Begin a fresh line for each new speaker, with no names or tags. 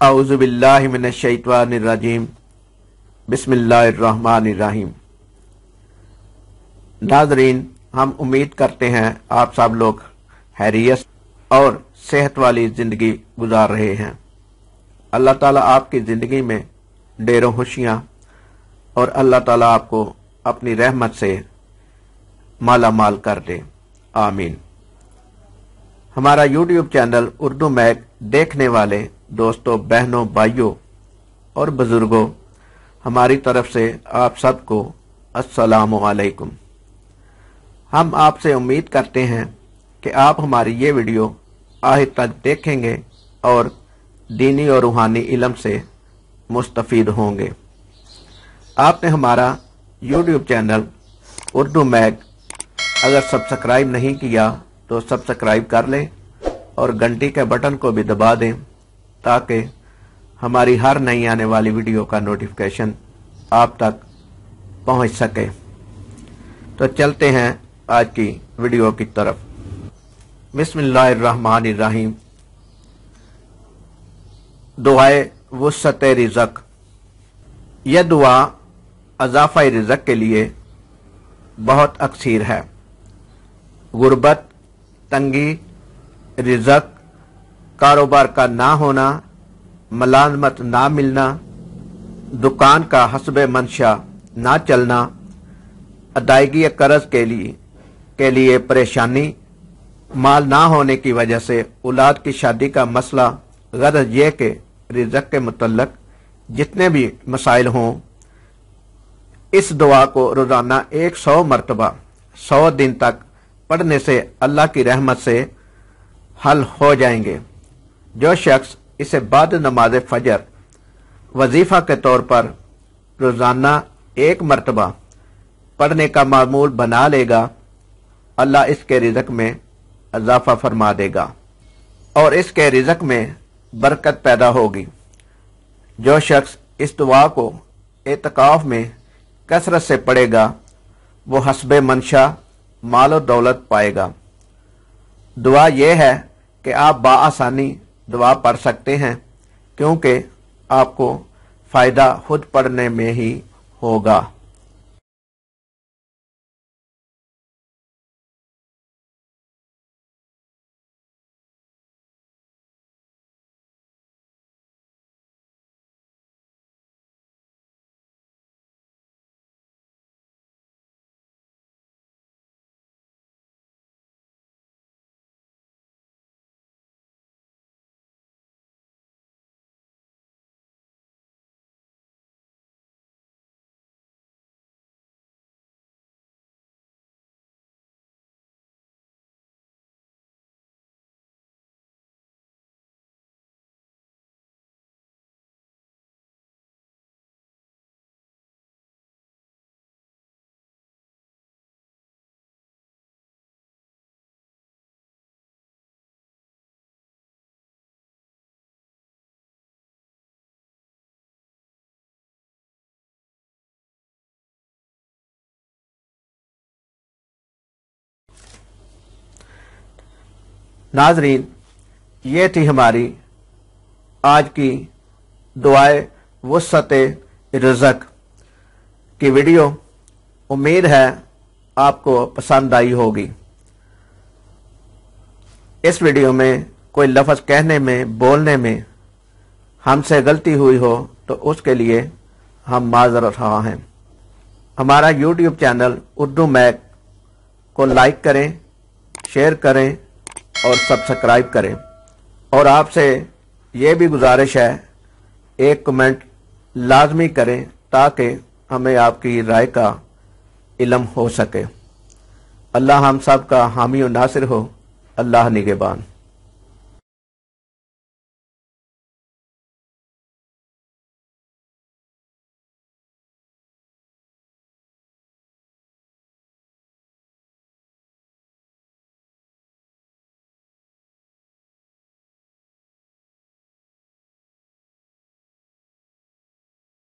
औज़ु बिल्लाहि मिनश शैतानिर रजीम। बिस्मिल्लाहिर्रहमानिर्रहीम। नाज़रीन, हम उम्मीद करते हैं आप सब लोग खैरियत और सेहत वाली ज़िंदगी गुजार रहे हैं। अल्लाह ताला आपकी ज़िंदगी में ढेरों खुशियाँ और अल्लाह ताला आपको अपनी रहमत से माला माल कर दे, आमीन। हमारा यूट्यूब चैनल उर्दू मैग देखने वाले दोस्तों, बहनों, भाइयों और बुजुर्गों, हमारी तरफ से आप सबको अस्सलामु अलैकुम। हम आपसे उम्मीद करते हैं कि आप हमारी ये वीडियो आखिर तक देखेंगे और दीनी और रूहानी इल्म से मुस्तफ़ीद होंगे। आपने हमारा यूट्यूब चैनल उर्दू मैग अगर सब्सक्राइब नहीं किया तो सब्सक्राइब कर लें और घंटी के बटन को भी दबा दें ताकि हमारी हर नई आने वाली वीडियो का नोटिफिकेशन आप तक पहुंच सके। तो चलते हैं आज की वीडियो की तरफ। बिस्मिल्लाहिर्रहमानिर्रहीम। दुआए वुस्अत रिज़्क़। यह दुआ अज़ाफ़ा रिज़्क़ के लिए बहुत अक्सीर है। गुर्बत, तंगी, रिज़्क़, कारोबार का ना होना, मलाजमत ना मिलना, दुकान का हस्बे मंशा ना चलना, अदायगी कर्ज के लिए परेशानी, माल ना होने की वजह से औलाद की शादी का मसला, गरज ये कि रिज़्क़ के मुतल्लक जितने भी मसाइल हों, इस दुआ को रोजाना 100 मरतबा 100 दिन तक पढ़ने से अल्लाह की रहमत से हल हो जाएंगे। जो शख्स इसे बाद नमाज फजर वजीफा के तौर पर रोजाना 1 मरतबा पढ़ने का मामूल बना लेगा, अल्लाह इसके रिज़्क़ में इजाफा फरमा देगा और इसके रिज़्क़ में बरकत पैदा होगी। जो शख्स इस दुआ को एतकाफ में कसरत से पढ़ेगा वो हस्बे मंशा माल और दौलत पाएगा। दुआ यह है कि आप बाआसानी दुआ पढ़ सकते हैं क्योंकि आपको फायदा खुद पढ़ने में ही होगा। नाजरीन, ये थी हमारी आज की दुआए वुस्अत रिज़्क़ की वीडियो। उम्मीद है आपको पसंद आई होगी। इस वीडियो में कोई लफ्ज़ कहने में, बोलने में हमसे गलती हुई हो तो उसके लिए हम माज़रत ख़्वाह हैं। हमारा यूट्यूब चैनल उर्दू मैग को लाइक करें, शेयर करें और सब्सक्राइब करें और आपसे ये भी गुजारिश है एक कमेंट लाजमी करें ताकि हमें आपकी राय का इल्म हो सके। अल्लाह हम सब का हामी और नासिर हो। अल्लाह निगहबान।